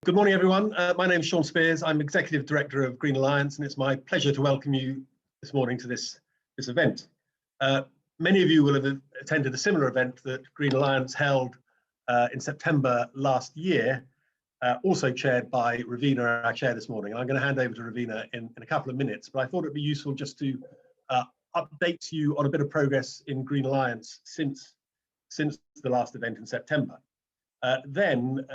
Good morning, everyone. My name is Shaun Spiers. I'm Executive Director of Green Alliance, and it's my pleasure to welcome you this morning to this event. Many of you will have attended a similar event that Green Alliance held in September last year, also chaired by Ravina, our chair this morning. I'm going to hand over to Ravina in a couple of minutes, but I thought it'd be useful just to update you on a bit of progress in Green Alliance since the last event in September. Then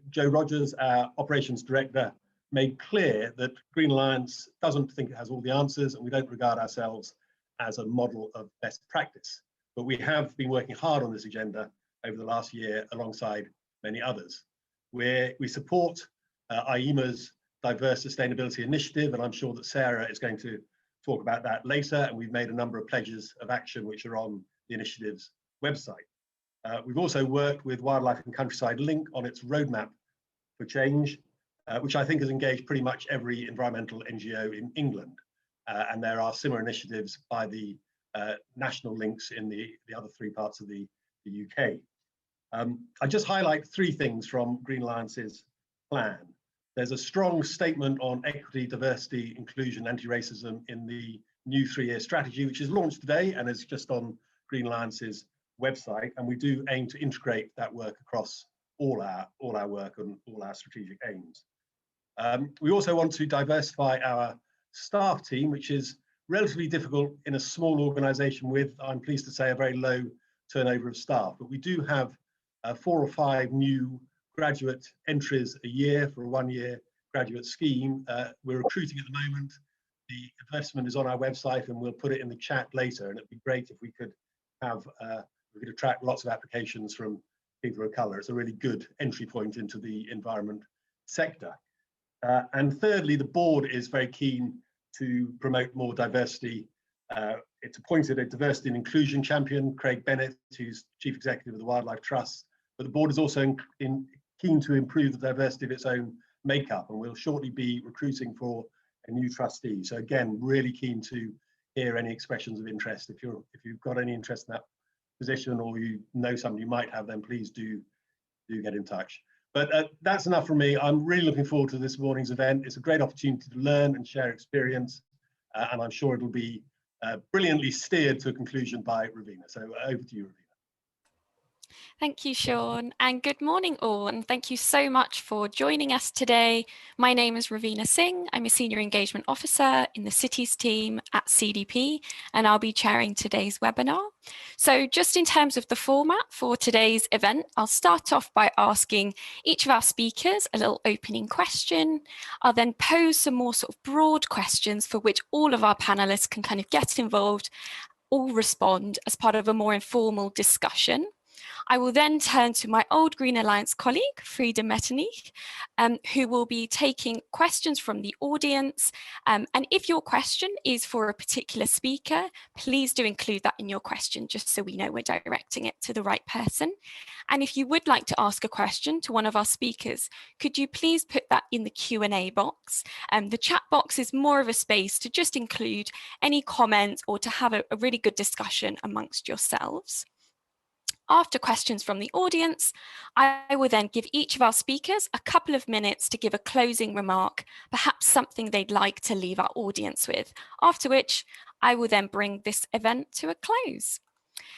Joe Rogers, our operations director, made clear that Green Alliance doesn't think it has all the answers, and we don't regard ourselves as a model of best practice. But we have been working hard on this agenda over the last year alongside many others. We support Ayamba's diverse sustainability initiative, and I'm sure that Sarah is going to talk about that later, and we've made a number of pledges of action which are on the initiative's website. We've also worked with Wildlife and Countryside Link on its roadmap for change, which I think has engaged pretty much every environmental NGO in England. And there are similar initiatives by the national links in the other three parts of the UK. I just highlight three things from Green Alliance's plan. There's a strong statement on equity, diversity, inclusion, anti-racism in the new 3-year strategy, which is launched today and is just on Green Alliance's website, and we do aim to integrate that work across all our work and all our strategic aims. We also want to diversify our staff team, which is relatively difficult in a small organisation with, I'm pleased to say, a very low turnover of staff. But we do have 4 or 5 new graduate entries a year for a 1-year graduate scheme. We're recruiting at the moment. The investment is on our website, and we'll put it in the chat later. And it'd be great if we could have we could attract lots of applications from people of colour. It's a really good entry point into the environment sector. And thirdly, the board is very keen to promote more diversity. It's appointed a diversity and inclusion champion, Craig Bennett, who's Chief Executive of the Wildlife Trust. But the board is also keen to improve the diversity of its own makeup, and we'll shortly be recruiting for a new trustee. So again, really keen to hear any expressions of interest. If you've got any interest in that position, or you know somebody who might have, then please do get in touch. But that's enough from me. I'm really looking forward to this morning's event. It's a great opportunity to learn and share experience, and I'm sure it'll be brilliantly steered to a conclusion by Ravina. So over to you, Ravina. Thank you, Shaun, and good morning all, and thank you so much for joining us today. My name is Ravina Singh. I'm a Senior Engagement Officer in the Cities team at CDP, and I'll be chairing today's webinar. So just in terms of the format for today's event, I'll start off by asking each of our speakers a little opening question. I'll then pose some more sort of broad questions for which all of our panelists can kind of get involved or respond as part of a more informal discussion. I will then turn to my old Green Alliance colleague, Frida Metternich, who will be taking questions from the audience. And if your question is for a particular speaker, please do include that in your question, just so we know we're directing it to the right person. And if you would like to ask a question to one of our speakers, could you please put that in the Q&A box? The chat box is more of a space to just include any comments or to have a really good discussion amongst yourselves. After questions from the audience, I will then give each of our speakers a couple of minutes to give a closing remark, perhaps something they'd like to leave our audience with, after which I will then bring this event to a close.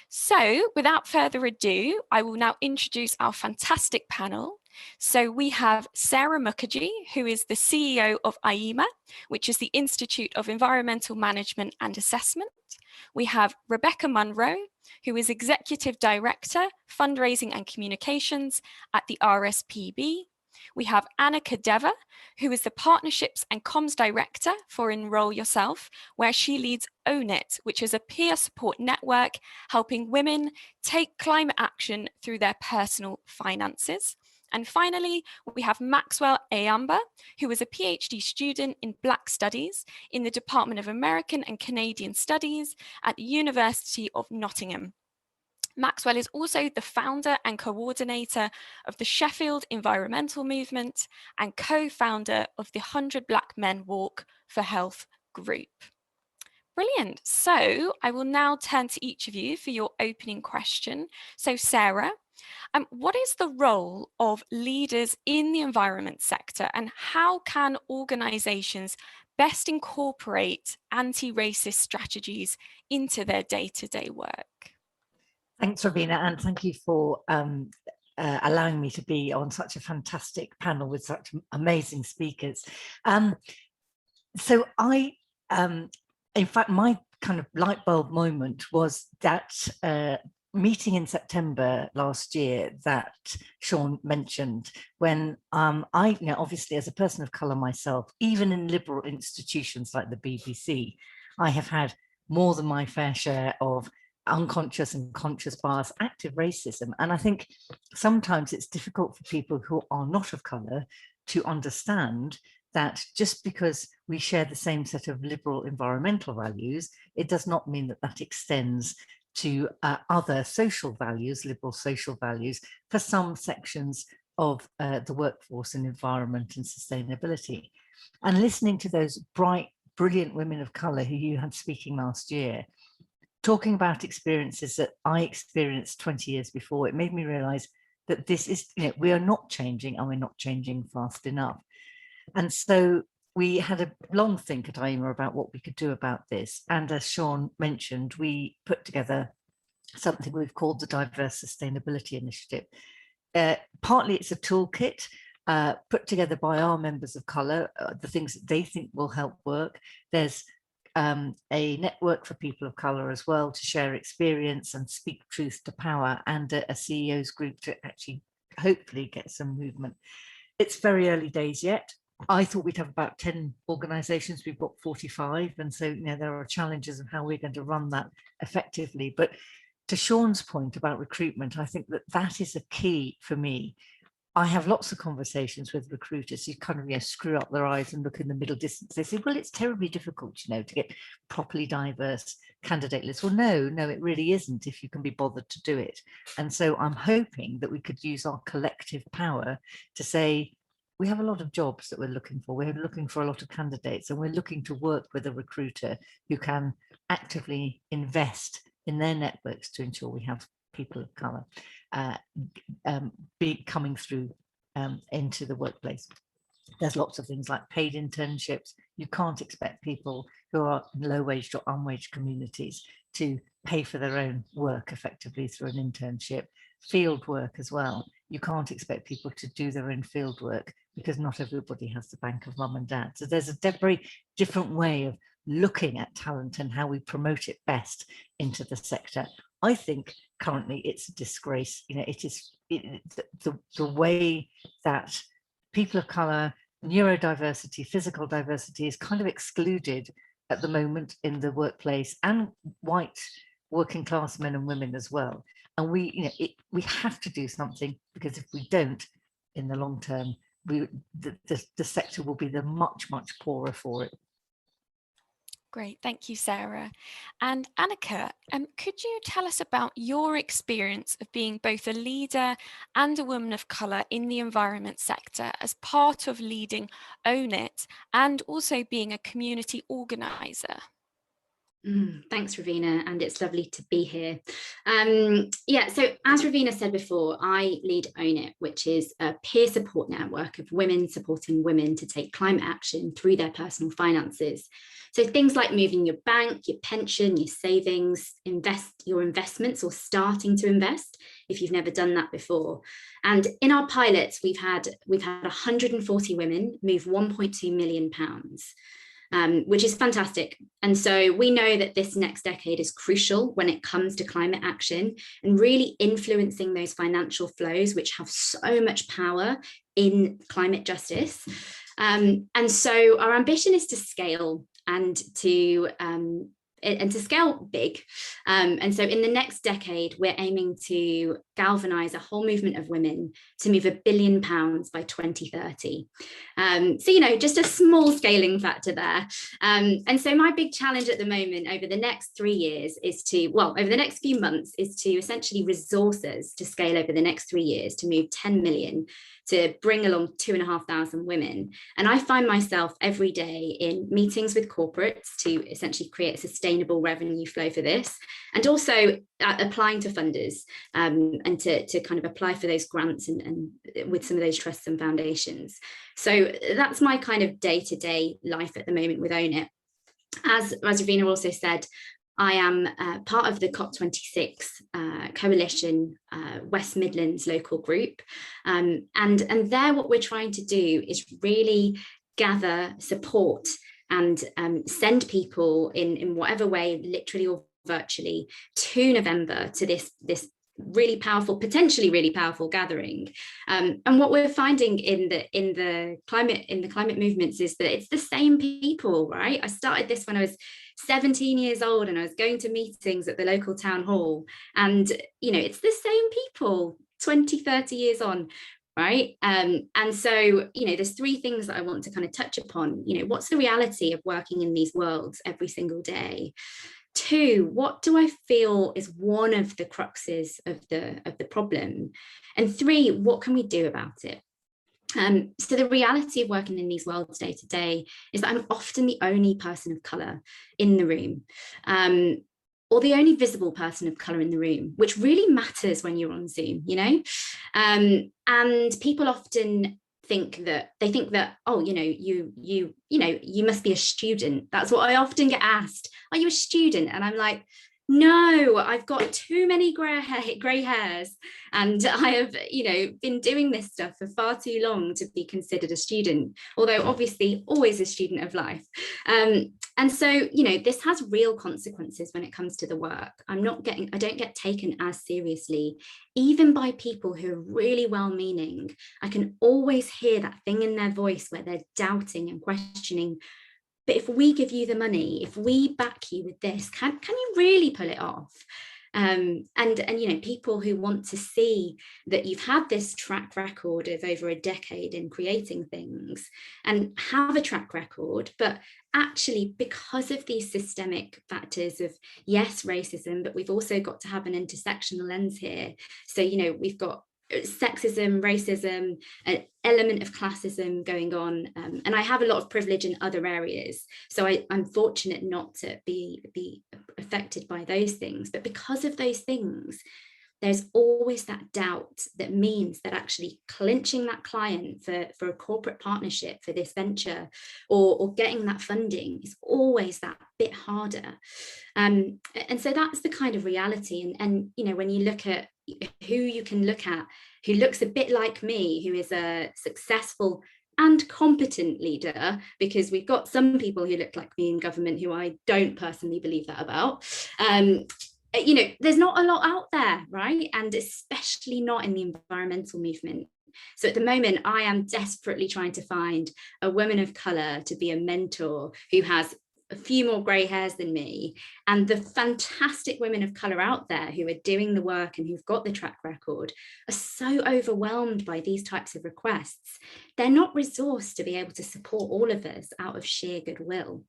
So without further ado, I will now introduce our fantastic panel. So we have Sarah Mukherjee, who is the CEO of Ayamba, which is the Institute of Environmental Management and Assessment. We have Rebecca Munro, who is Executive Director, Fundraising and Communications at the RSPB. We have Anneka Deva, who is the Partnerships and Comms Director for Enrol Yourself, where she leads Own It, which is a peer support network helping women take climate action through their personal finances. And finally, we have Maxwell Ayamba, who is a PhD student in Black Studies in the Department of American and Canadian Studies at the University of Nottingham. Maxwell is also the founder and coordinator of the Sheffield Environmental Movement and co-founder of the 100 Black Men Walk for Health group. Brilliant. So I will now turn to each of you for your opening question. So Sarah, What is the role of leaders in the environment sector, and how can organisations best incorporate anti-racist strategies into their day-to-day work? Thanks, Ravina, and thank you for allowing me to be on such a fantastic panel with such amazing speakers. So in fact, my kind of light bulb moment was that meeting in September last year that Shaun mentioned, when I, obviously as a person of colour myself, even in liberal institutions like the BBC, I have had more than my fair share of unconscious and conscious bias, active racism. And I think sometimes it's difficult for people who are not of colour to understand that just because we share the same set of liberal environmental values, it does not mean that that extends to other social values, liberal social values, for some sections of the workforce in environment and sustainability. And listening to those bright, brilliant women of colour who you had speaking last year, talking about experiences that I experienced 20 years before, it made me realise that this is, we are not changing, and we're not changing fast enough. And so we had a long think at Ayamba about what we could do about this. And as Shaun mentioned, we put together something we've called the Diverse Sustainability Initiative. Partly it's a toolkit put together by our members of colour, the things that they think will help work. There's a network for people of colour as well to share experience and speak truth to power, and a CEO's group to actually hopefully get some movement. It's very early days yet. I thought we'd have about 10 organisations. We've got 45, and so there are challenges of how we're going to run that effectively. But to Shaun's point about recruitment, I think that that is a key for me. I have lots of conversations with recruiters who kind of screw up their eyes and look in the middle distance. They say, well, it's terribly difficult, to get properly diverse candidate lists. Well, no, it really isn't if you can be bothered to do it. And so I'm hoping that we could use our collective power to say, we have a lot of jobs that we're looking for. We're looking for a lot of candidates, and we're looking to work with a recruiter who can actively invest in their networks to ensure we have people of colour be coming through into the workplace. There's lots of things like paid internships. You can't expect people who are in low-waged or unwaged communities to pay for their own work effectively through an internship. Field work as well. You can't expect people to do their own field work because not everybody has the bank of mum and dad. So there's a very different way of looking at talent and how we promote it best into the sector. I think currently it's a disgrace. It is the way that people of colour, neurodiversity, physical diversity is kind of excluded at the moment in the workplace, and white working class men and women as well. And we have to do something, because if we don't, in the long term, the sector will be much poorer for it. Great, thank you, Sarah. And Anneka, could you tell us about your experience of being both a leader and a woman of colour in the environment sector as part of leading Own It, and also being a community organiser? Thanks, Ravina, and it's lovely to be here. So as Ravina said before, I lead Own It, which is a peer support network of women supporting women to take climate action through their personal finances. So things like moving your bank, your pension, your savings, your investments, or starting to invest if you've never done that before. And in our pilots, we've had 140 women move £1.2 million. Which is fantastic. And so we know that this next decade is crucial when it comes to climate action and really influencing those financial flows, which have so much power in climate justice. And so our ambition is to scale and to scale big. And so in the next decade, we're aiming to galvanise a whole movement of women to move £1 billion by 2030. So, just a small scaling factor there. And so my big challenge at the moment over the next 3 years over the next few months is to essentially resources to scale over the next 3 years to move 10 million, to bring along 2,500 women. And I find myself every day in meetings with corporates to essentially create a sustainable sustainable revenue flow for this, and also applying to funders and to kind of apply for those grants and with some of those trusts and foundations. So that's my kind of day-to-day life at the moment with Own It. As Ravina also said, I am part of the COP26 Coalition West Midlands local group, and there what we're trying to do is really gather support and send people in whatever way, literally or virtually, to November, to this really powerful, potentially really powerful gathering. And what we're finding in the climate movements is that it's the same people, right? I started this when I was 17 years old and I was going to meetings at the local town hall, and it's the same people 20, 30 years on, right? And so there's three things that I want to kind of touch upon. What's the reality of working in these worlds every single day? 2, what do I feel is one of the cruxes of the problem? And 3, what can we do about it? So the reality of working in these worlds day to day is that I'm often the only person of colour in the room, or the only visible person of colour in the room, which really matters when you're on Zoom, and people often think that oh, you must be a student. That's what I often get asked. Are you a student? And I'm like, no, I've got too many grey hairs, and I have been doing this stuff for far too long to be considered a student, although obviously always a student of life. And so this has real consequences when it comes to the work. I don't get taken as seriously, even by people who are really well-meaning. I can always hear that thing in their voice where they're doubting and questioning, but if we give you the money, if we back you with this, can you really pull it off? And people who want to see that you've had this track record of over a decade in creating things and have a track record, but actually because of these systemic factors of, yes, racism, but we've also got to have an intersectional lens here. So, we've got sexism, racism, an element of classism going on, and I have a lot of privilege in other areas, so I'm fortunate not to be affected by those things. But because of those things, there's always that doubt that means that actually clinching that client for a corporate partnership for this venture or getting that funding is always that bit harder. And so that's the kind of reality. And when you look at who you can look at, who looks a bit like me, who is a successful and competent leader, because we've got some people who look like me in government who I don't personally believe that about. There's not a lot out there, right? And especially not in the environmental movement. So at the moment, I am desperately trying to find a woman of colour to be a mentor who has a few more grey hairs than me. And the fantastic women of colour out there who are doing the work and who've got the track record are so overwhelmed by these types of requests. They're not resourced to be able to support all of us out of sheer goodwill.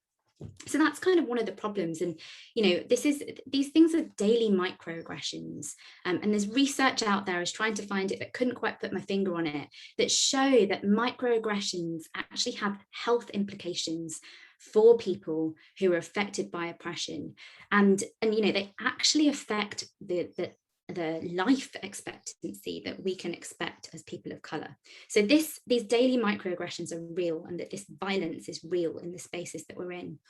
So that's kind of one of the problems. And these things are daily microaggressions, and there's research out there I was trying to find it but couldn't quite put my finger on it, that show that microaggressions actually have health implications for people who are affected by oppression, and they actually affect the life expectancy that we can expect as people of colour. So these daily microaggressions are real, and that this violence is real in the spaces that we're in.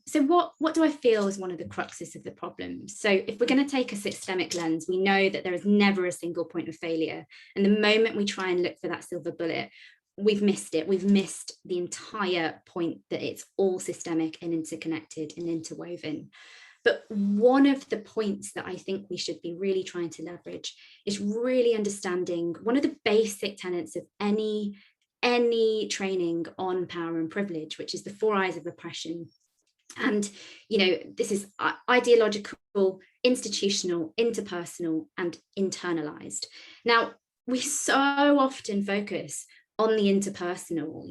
So what do I feel is one of the cruxes of the problem? So if we're going to take a systemic lens, we know that there is never a single point of failure, and the moment we try and look for that silver bullet, we've missed it. We've missed the entire point that it's all systemic and interconnected and interwoven. But one of the points that I think we should be really trying to leverage is really understanding one of the basic tenets of any training on power and privilege, which is the 4 I's of oppression. And, this is ideological, institutional, interpersonal, and internalized. Now, we so often focus on the interpersonal,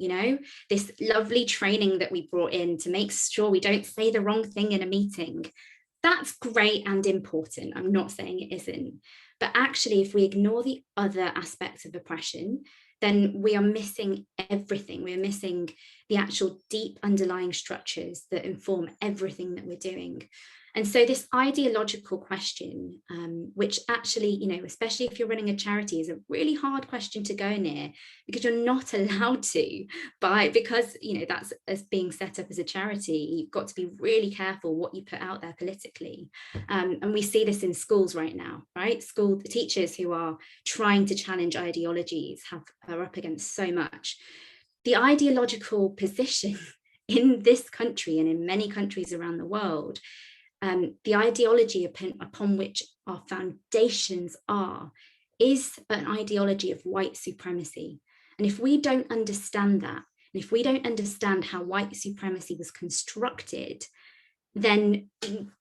this lovely training that we brought in to make sure we don't say the wrong thing in a meeting. That's great and important. I'm not saying it isn't. But actually, if we ignore the other aspects of oppression, then we are missing everything. We're missing the actual deep underlying structures that inform everything that we're doing. And so this ideological question, which actually, you know, especially if you're running a charity, is a really hard question to go near, because you're not allowed to, because, you know, that's as being set up as a charity, you've got to be really careful what you put out there politically. And we see this in schools right now, right? School teachers who are trying to challenge ideologies are up against so much. The ideological position in this country and in many countries around the world, the ideology upon which our foundations is an ideology of white supremacy. And if we don't understand that, and if we don't understand how white supremacy was constructed, then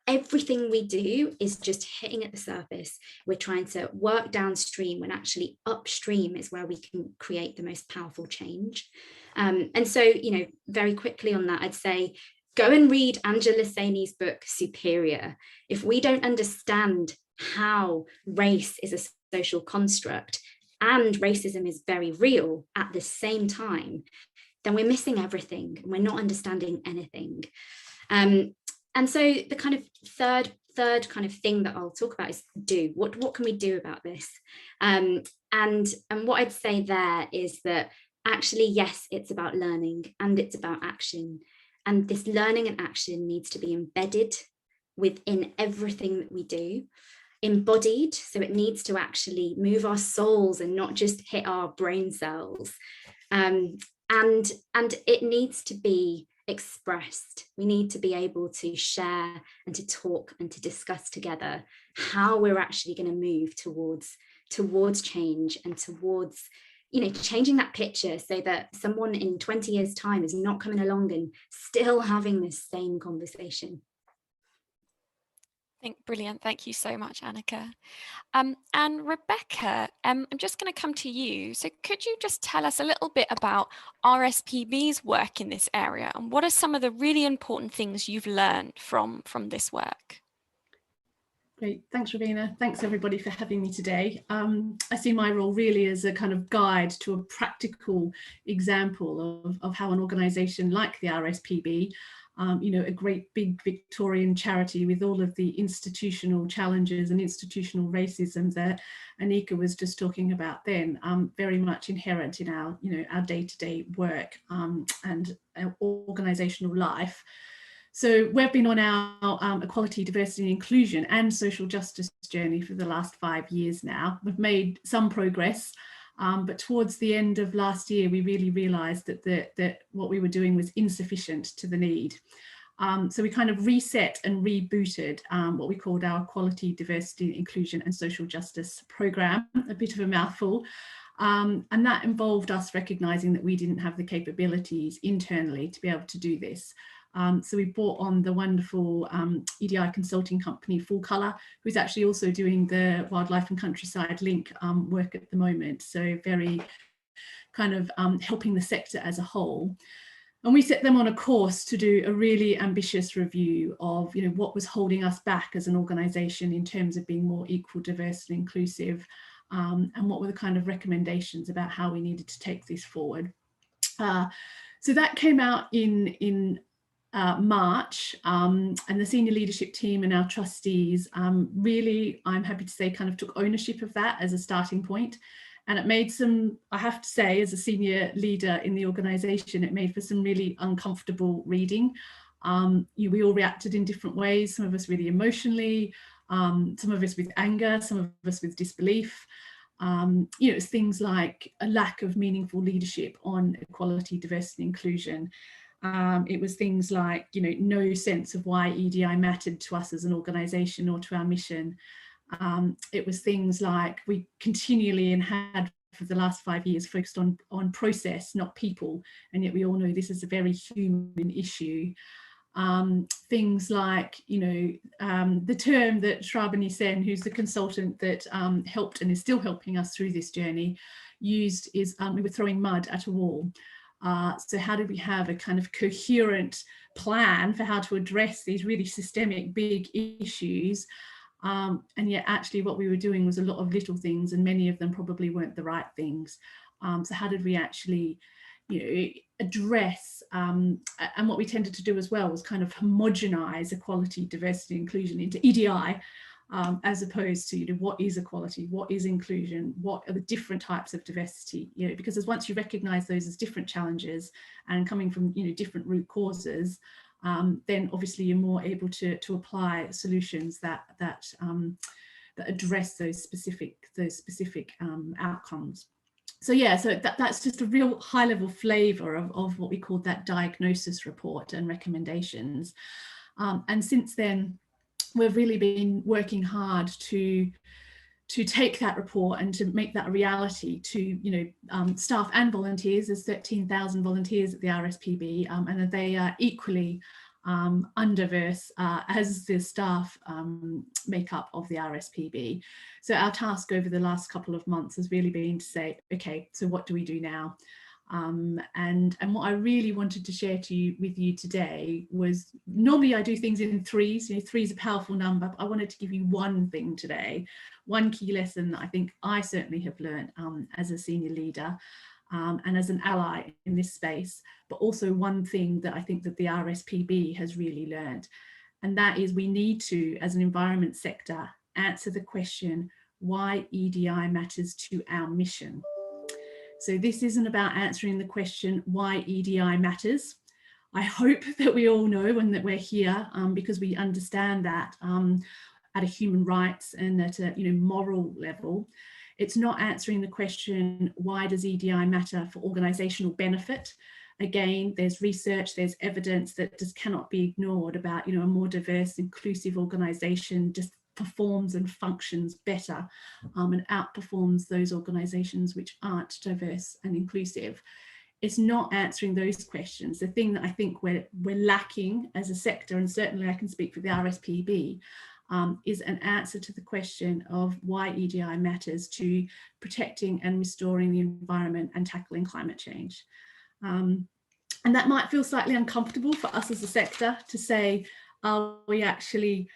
everything we do is just hitting at the surface. We're trying to work downstream when actually upstream is where we can create the most powerful change. And so, you know, very quickly on that, I'd say, go and read Angela Saini's book, Superior. If we don't understand how race is a social construct and racism is very real at the same time, then we're missing everything and we're not understanding anything. And so the kind of third kind of thing that I'll talk about is what can we do about this? And what I'd say there is that actually, yes, it's about learning and it's about action. And this learning and action needs to be embedded within everything that we do, embodied, so it needs to actually move our souls and not just hit our brain cells. And it needs to be expressed. We need to be able to share and to talk and to discuss together how we're actually going to move towards change and towards, you know, changing that picture so that someone in 20 years' time is not coming along and still having this same conversation. Brilliant. Thank you so much, Anneka. And Rebecca, I'm just going to come to you. So could you just tell us a little bit about RSPB's work in this area, and what are some of the really important things you've learned from this work? Great, thanks Ravina. Thanks everybody for having me today. I see my role really as a kind of guide to a practical example of how an organisation like the RSPB, you know, a great big Victorian charity with all of the institutional challenges and institutional racism that Anneka was just talking about then, very much inherent in our, you know, our day-to-day work and our organisational life. So we've been on our equality, diversity and inclusion and social justice journey for the last 5 years now. We've made some progress, but towards the end of last year, we really realised that what we were doing was insufficient to the need. So we kind of reset and rebooted what we called our equality, diversity, inclusion and social justice programme, a bit of a mouthful. And that involved us recognising that we didn't have the capabilities internally to be able to do this. So we brought on the wonderful EDI consulting company Full Colour, who's actually also doing the Wildlife and Countryside Link work at the moment. So very kind of helping the sector as a whole. And we set them on a course to do a really ambitious review of, you know, what was holding us back as an organisation in terms of being more equal, diverse and inclusive, and what were the kind of recommendations about how we needed to take this forward. So that came out in March, and the senior leadership team and our trustees really, I'm happy to say, kind of took ownership of that as a starting point. And it made some, I have to say, as a senior leader in the organisation, it made for some really uncomfortable reading. We all reacted in different ways, some of us really emotionally, some of us with anger, some of us with disbelief. You know, it's things like a lack of meaningful leadership on equality, diversity, and inclusion. It was things like, you know, no sense of why EDI mattered to us as an organisation or to our mission. It was things like we continually and had for the last 5 years focused on process, not people, and yet we all know this is a very human issue. Things like, you know, the term that Ravina Singh, who's the consultant that helped and is still helping us through this journey, used is we were throwing mud at a wall. So how do we have a kind of coherent plan for how to address these really systemic big issues? And yet actually what we were doing was a lot of little things, and many of them probably weren't the right things. So how did we actually, address, and what we tended to do as well was kind of homogenize equality, diversity, inclusion into EDI, as opposed to, what is equality, what is inclusion, what are the different types of diversity, because as once you recognize those as different challenges and coming from, different root causes, then obviously you're more able to apply solutions that address those specific outcomes. So yeah, so that's just a real high level flavor of what we call that diagnosis report and recommendations. And since then, we've really been working hard to take that report and to make that a reality to staff and volunteers. There's 13,000 volunteers at the RSPB, and they are equally underverse as the staff makeup of the RSPB. So our task over the last couple of months has really been to say, okay, so what do we do now? And what I really wanted to share with you today was, normally I do things in threes. Three is a powerful number, but I wanted to give you one thing today, one key lesson that I think I certainly have learned as a senior leader and as an ally in this space, but also one thing that I think that the RSPB has really learned, and that is we need to, as an environment sector, answer the question why EDI matters to our mission. So this isn't about answering the question why EDI matters. I hope that we all know and that we're here because we understand that at a human rights and at a moral level. It's not answering the question, why does EDI matter for organisational benefit? Again, there's research, there's evidence that just cannot be ignored about, a more diverse, inclusive organisation just performs and functions better and outperforms those organisations which aren't diverse and inclusive. It's not answering those questions. The thing that I think we're lacking as a sector, and certainly I can speak for the RSPB, is an answer to the question of why EDI matters to protecting and restoring the environment and tackling climate change. And that might feel slightly uncomfortable for us as a sector to say, are we actually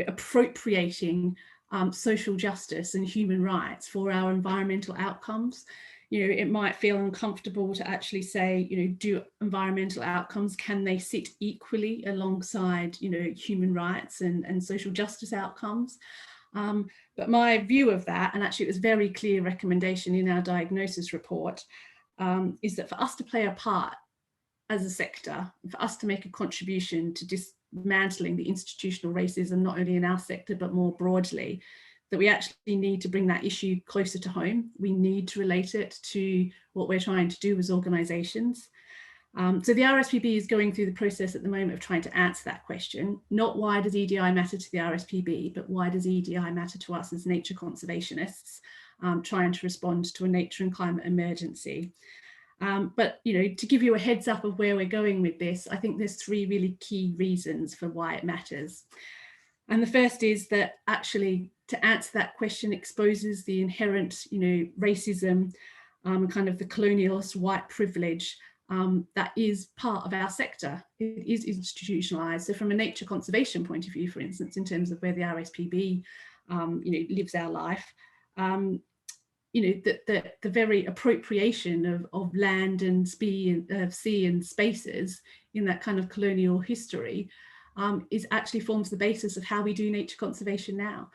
appropriating social justice and human rights for our environmental outcomes? It might feel uncomfortable to actually say, do environmental outcomes, can they sit equally alongside, human rights and social justice outcomes? But my view of that, and actually it was a very clear recommendation in our diagnosis report, is that for us to play a part as a sector, for us to make a contribution to dismantling the institutional racism, not only in our sector, but more broadly, that we actually need to bring that issue closer to home. We need to relate it to what we're trying to do as organisations. So the RSPB is going through the process at the moment of trying to answer that question. Not why does EDI matter to the RSPB, but why does EDI matter to us as nature conservationists trying to respond to a nature and climate emergency. But to give you a heads up of where we're going with this, I think there's three really key reasons for why it matters. And the first is that actually to answer that question exposes the inherent, racism, kind of the colonialist white privilege that is part of our sector. It is institutionalized. So from a nature conservation point of view, for instance, in terms of where the RSPB, lives our life, the very appropriation of land and sea and spaces in that kind of colonial history is actually forms the basis of how we do nature conservation now.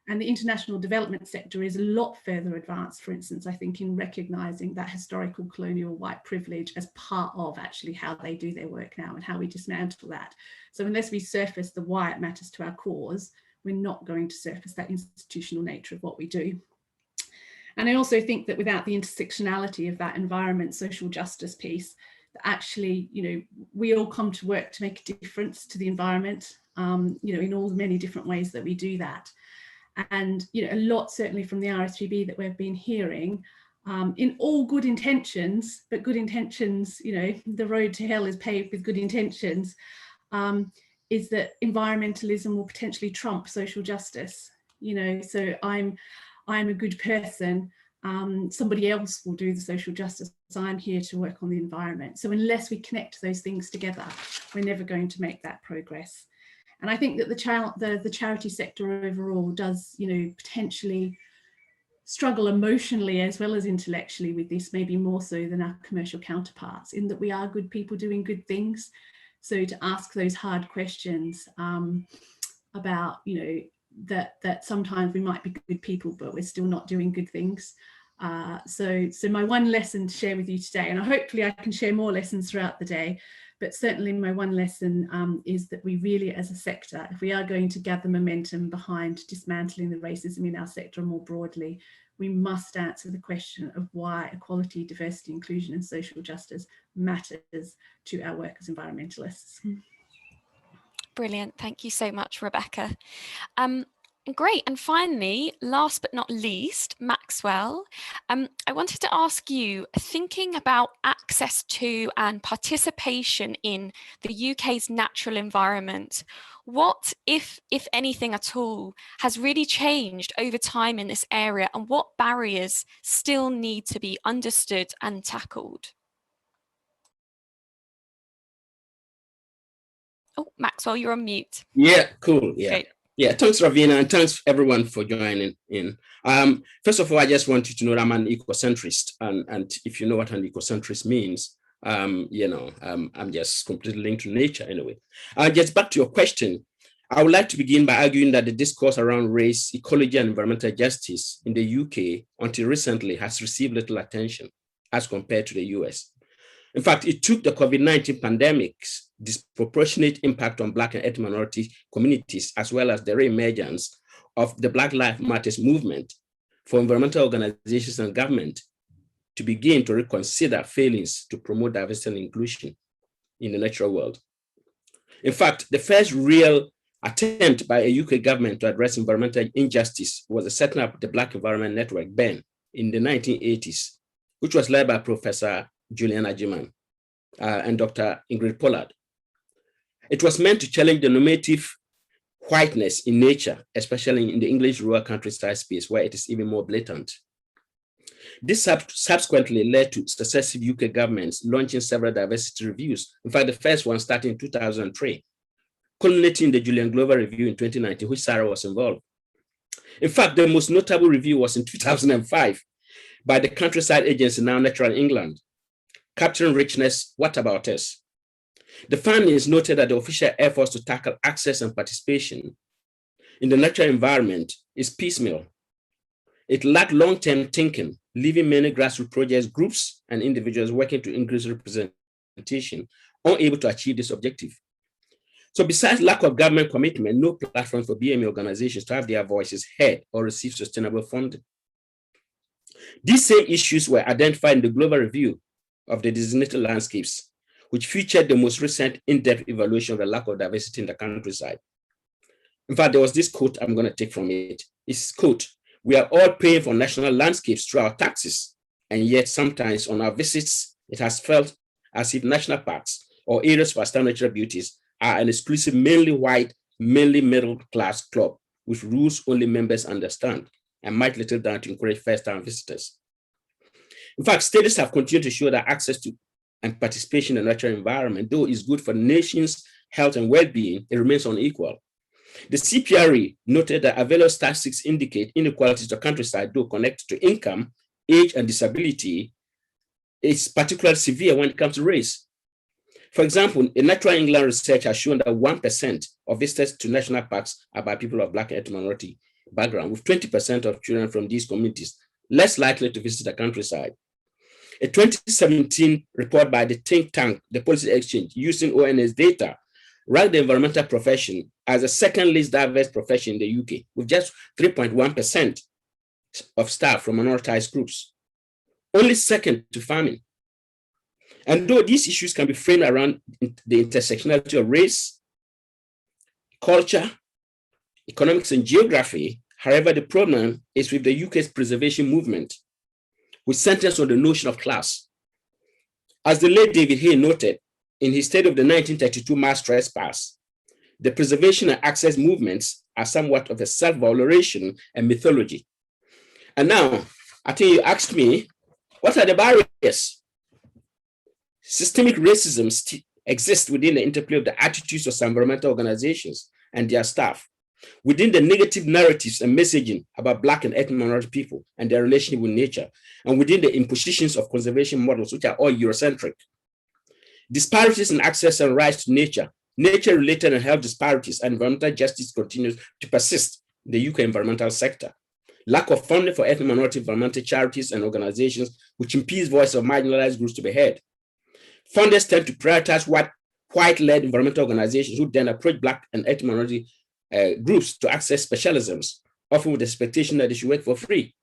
And the international development sector is a lot further advanced, for instance, I think, in recognising that historical colonial white privilege as part of actually how they do their work now and how we dismantle that. So unless we surface the why it matters to our cause, we're not going to surface that institutional nature of what we do. And I also think that without the intersectionality of that environment, social justice piece, actually, we all come to work to make a difference to the environment, in all the many different ways that we do that. And, a lot certainly from the RSPB that we've been hearing, in all good intentions, but good intentions, the road to hell is paved with good intentions, is that environmentalism will potentially trump social justice. So I'm a good person, somebody else will do the social justice. So I'm here to work on the environment. So unless we connect those things together, we're never going to make that progress. And I think that the charity sector overall does, potentially struggle emotionally as well as intellectually with this, maybe more so than our commercial counterparts, in that we are good people doing good things. So to ask those hard questions about, that sometimes we might be good people, but we're still not doing good things. So my one lesson to share with you today, and hopefully I can share more lessons throughout the day, but certainly my one lesson is that we really, as a sector, if we are going to gather momentum behind dismantling the racism in our sector more broadly, we must answer the question of why equality, diversity, inclusion and social justice matters to our work as environmentalists. Brilliant. Thank you so much, Rebecca. Great. And finally, last but not least, Maxwell, I wanted to ask you, thinking about access to and participation in the UK's natural environment, what, if anything at all, has really changed over time in this area, and what barriers still need to be understood and tackled? Oh, Maxwell, you're on mute. Yeah, cool. Yeah. Great. Yeah, thanks, Ravina, and thanks everyone for joining in. First of all, I just want you to know that I'm an ecocentrist, and if you know what an ecocentrist means, I'm just completely linked to nature anyway. Just back to your question, I would like to begin by arguing that the discourse around race, ecology, and environmental justice in the UK until recently has received little attention as compared to the US. In fact, it took the COVID-19 pandemic's disproportionate impact on Black and ethnic minority communities, as well as the reemergence of the Black Lives Matter movement, for environmental organizations and government to begin to reconsider failings to promote diversity and inclusion in the natural world. In fact, the first real attempt by a UK government to address environmental injustice was the setting up the Black Environment Network, BEN, in the 1980s, which was led by Professor Julian Ajiman and Dr. Ingrid Pollard. It was meant to challenge the normative whiteness in nature, especially in the English rural countryside space, where it is even more blatant. This subsequently led to successive UK governments launching several diversity reviews. In fact, the first one started in 2003, culminating in the Julian Glover Review in 2019, which Sarah was involved. In fact, the most notable review was in 2005 by the countryside agency, now Natural England, Capturing Richness, What About Us? The findings noted that the official efforts to tackle access and participation in the natural environment is piecemeal. It lacked long-term thinking, leaving many grassroots projects, groups, and individuals working to increase representation unable to achieve this objective. So besides lack of government commitment, no platform for BME organizations to have their voices heard or receive sustainable funding. These same issues were identified in the Global Review of the Designated Landscapes, which featured the most recent in-depth evaluation of the lack of diversity in the countryside. In fact, there was this quote I'm going to take from it. It's quote, "We are all paying for national landscapes through our taxes, and yet sometimes on our visits, it has felt as if national parks or areas for our natural beauties are an exclusive, mainly white, mainly middle-class club with rules only members understand and might little done to encourage first-time visitors." In fact, studies have continued to show that access to and participation in the natural environment, though is good for the nation's health and well-being, it remains unequal. The CPRE noted that available statistics indicate inequalities to countryside, though connected to income, age, and disability, is particularly severe when it comes to race. For example, a Natural England research has shown that 1% of visitors to national parks are by people of Black and ethnic minority background, with 20% of children from these communities less likely to visit the countryside. A 2017 report by the think tank, the Policy Exchange, using ONS data, ranked the environmental profession as the second least diverse profession in the UK, with just 3.1% of staff from minoritized groups, only second to farming. And though these issues can be framed around the intersectionality of race, culture, economics, and geography, however, the problem is with the UK's preservation movement, which centers on the notion of class. As the late David Hay noted in his study of the 1932 mass trespass, the preservation and access movements are somewhat of a self-valorization and mythology. And now, I think you asked me, what are the barriers? Systemic racism exists within the interplay of the attitudes of some environmental organizations and their staff, within the negative narratives and messaging about Black and ethnic minority people and their relationship with nature, and within the impositions of conservation models, which are all Eurocentric. Disparities in access and rights to nature, nature-related and health disparities, and environmental justice continues to persist in the UK environmental sector. Lack of funding for ethnic minority environmental charities and organizations, which impedes voice of marginalized groups to be heard. Funders tend to prioritize white-led environmental organizations who then approach Black and ethnic minority groups to access specialisms, often with the expectation that they should work for free.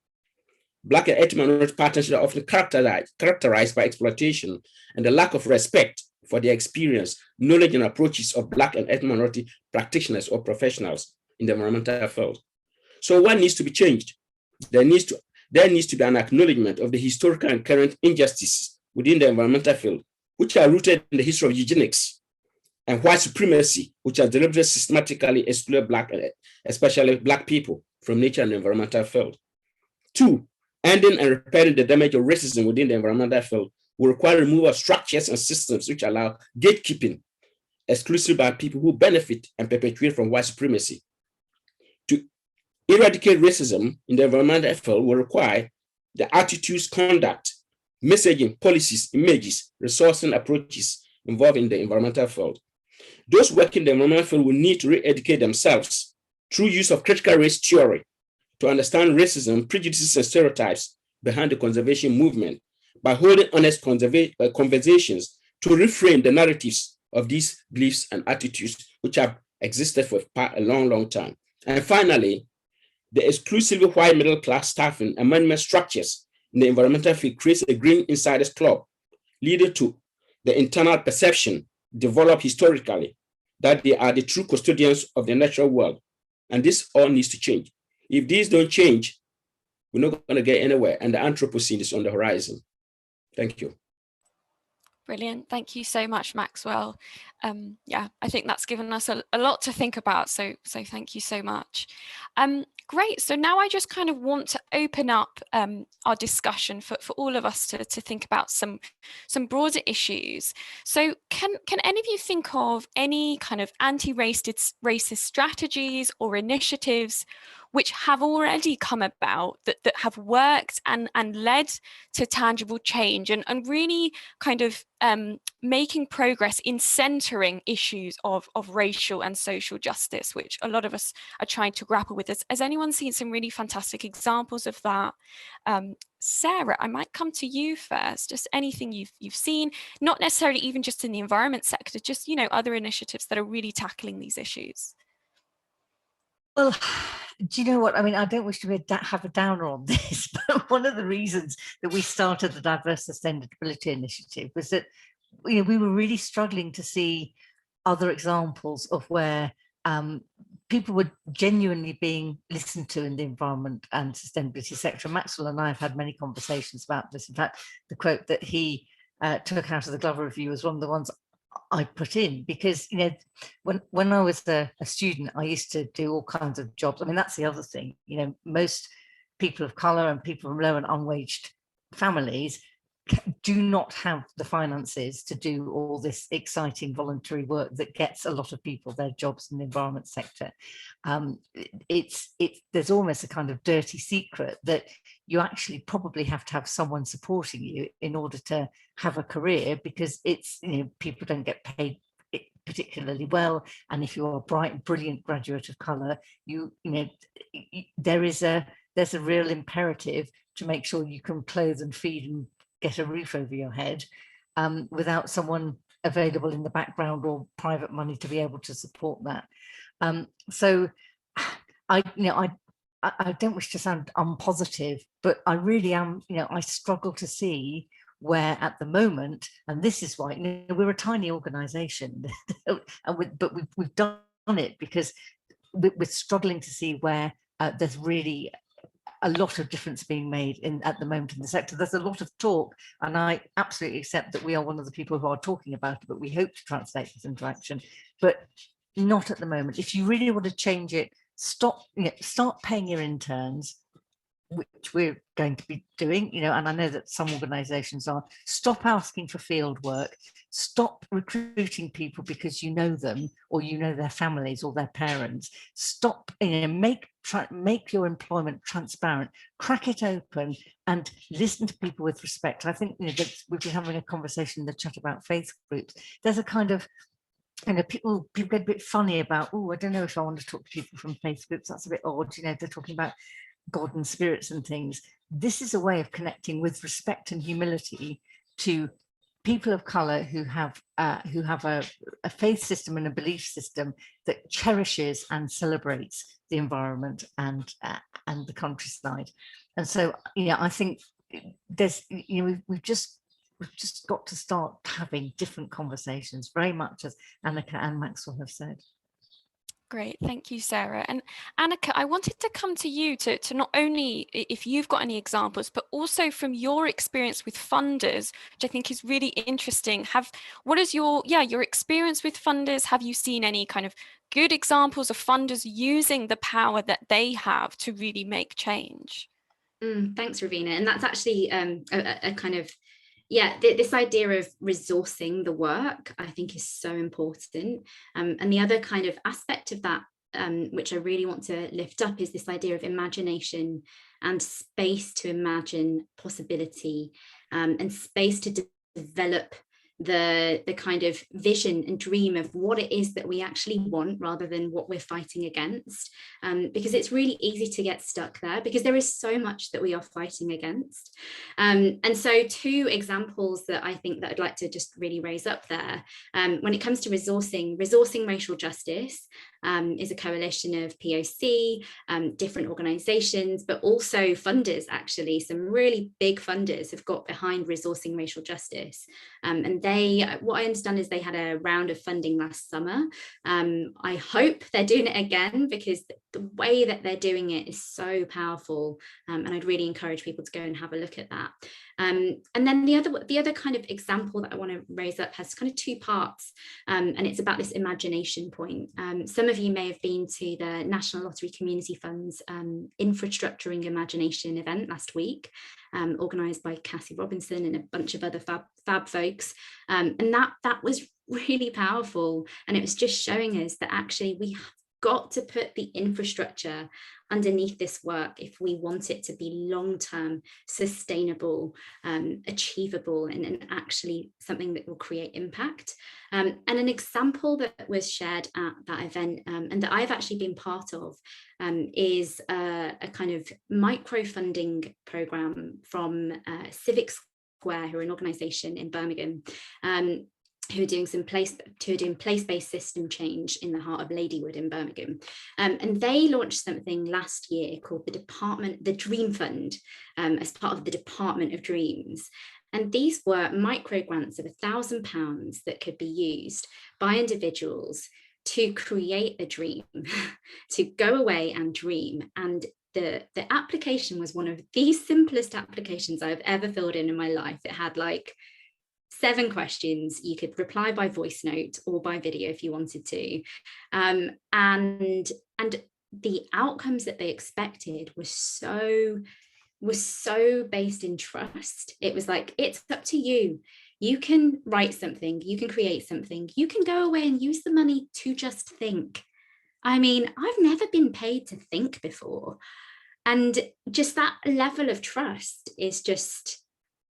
Black and ethnic minority partnerships are often characterized by exploitation and the lack of respect for their experience, knowledge, and approaches of Black and ethnic minority practitioners or professionals in the environmental field. So what needs to be changed? There needs to be an acknowledgement of the historical and current injustices within the environmental field, which are rooted in the history of eugenics and white supremacy, which has deliberately systematically excluded Black, especially Black people, from nature and the environmental field. 2, ending and repairing the damage of racism within the environmental field will require removal of structures and systems which allow gatekeeping exclusively by people who benefit and perpetuate from white supremacy. To eradicate racism in the environmental field will require the attitudes, conduct, messaging, policies, images, resourcing approaches involved in the environmental field. Those working in the environmental field will need to re-educate themselves through use of critical race theory to understand racism, prejudices, and stereotypes behind the conservation movement by holding honest conversations to reframe the narratives of these beliefs and attitudes which have existed for a long, long time. And finally, the exclusively white middle class staffing and management structures in the environmental field creates a green insiders club, leading to the internal perception developed historically that they are the true custodians of the natural world. And this all needs to change. If these don't change, we're not going to get anywhere, and the Anthropocene is on the horizon. Thank you. Brilliant. Thank you so much, Maxwell. Yeah, I think that's given us a lot to think about. So thank you so much. Great. So now I just kind of want to open up our discussion for all of us to think about some broader issues. So can any of you think of any kind of anti-racist strategies or initiatives which have already come about that have worked and led to tangible change and really kind of making progress in centering issues of racial and social justice, which a lot of us are trying to grapple with. Has anyone seen some really fantastic examples of that? Sarah, I might come to you first. Just anything you've seen, not necessarily even just in the environment sector, just, you know, other initiatives that are really tackling these issues. Well, do you know what? I mean, I don't wish to have a downer on this, but one of the reasons that we started the Diverse Sustainability Initiative was that, you know, we were really struggling to see other examples of where people were genuinely being listened to in the environment and sustainability sector. Maxwell and I have had many conversations about this. In fact, the quote that he took out of the Glover Review was one of the ones I put in, because, you know, when I was a student, I used to do all kinds of jobs. I mean, that's the other thing, you know, most people of colour and people from low and unwaged families do not have the finances to do all this exciting voluntary work that gets a lot of people their jobs in the environment sector. There's almost a kind of dirty secret that you actually probably have to have someone supporting you in order to have a career, because it's, you know, people don't get paid particularly well, and if you're a bright, brilliant graduate of colour, you know, there's a real imperative to make sure you can clothe and feed and get a roof over your head without someone available in the background or private money to be able to support that. So I don't wish to sound unpositive, but I really am, you know, I struggle to see where at the moment, and this is why, you know, we're a tiny organisation, but we've done it because we're struggling to see where there's really a lot of difference being made at the moment in the sector. There's a lot of talk, and I absolutely accept that we are one of the people who are talking about it, but we hope to translate this into action, but not at the moment. If you really want to change it, start paying your interns, which we're going to be doing, you know, and I know that some organisations are, stop asking for field work, stop recruiting people because you know them or you know their families or their parents, stop, you know, make your employment transparent, crack it open and listen to people with respect. I think, you know, that we've been having a conversation in the chat about faith groups. There's a kind of, you know, people get a bit funny about, oh, I don't know if I want to talk to people from faith groups, that's a bit odd, you know, they're talking about God and spirits and things. This is a way of connecting with respect and humility to people of colour who have a faith system and a belief system that cherishes and celebrates the environment and the countryside. And so, you know, I think there's, you know, we've just got to start having different conversations, very much as Anneka and Maxwell have said. Great, thank you, Sarah. And Anneka, I wanted to come to you to not only if you've got any examples, but also from your experience with funders, which I think is really interesting. What is your experience with funders? Have you seen any kind of good examples of funders using the power that they have to really make change? Thanks, Ravina. And that's actually a kind of, this idea of resourcing the work, I think, is so important. And the other kind of aspect of that, which I really want to lift up, is this idea of imagination and space to imagine possibility, and space to develop the kind of vision and dream of what it is that we actually want rather than what we're fighting against, because it's really easy to get stuck there because there is so much that we are fighting against. And so 2 examples that I think that I'd like to just really raise up there, when it comes to resourcing racial justice, is a coalition of POC, different organisations, but also funders. Actually, some really big funders have got behind resourcing racial justice, and what I understand is they had a round of funding last summer. I hope they're doing it again because the way that they're doing it is so powerful, and I'd really encourage people to go and have a look at that. And then the other kind of example that I want to raise up has kind of 2 parts, and it's about this imagination point. Some of you may have been to the National Lottery Community Fund's Infrastructuring Imagination event last week, organised by Cassie Robinson and a bunch of other fab folks, and that was really powerful, and it was just showing us that actually we have got to put the infrastructure underneath this work if we want it to be long-term, sustainable, achievable, and actually something that will create impact. And an example that was shared at that event, and that I've actually been part of, is a kind of micro-funding program from Civic Square, who are an organisation in Birmingham, who are doing place-based system change in the heart of Ladywood in Birmingham. And they launched something last year called the Dream Fund, as part of the Department of Dreams. And these were micro grants of £1,000 that could be used by individuals to create a dream, to go away and dream. And the application was one of the simplest applications I've ever filled in my life. It had like 7 questions. You could reply by voice note or by video if you wanted to. And the outcomes that they expected was so based in trust. It was like, it's up to you. You can write something, you can create something, you can go away and use the money to just think. I mean, I've never been paid to think before. And just that level of trust is just,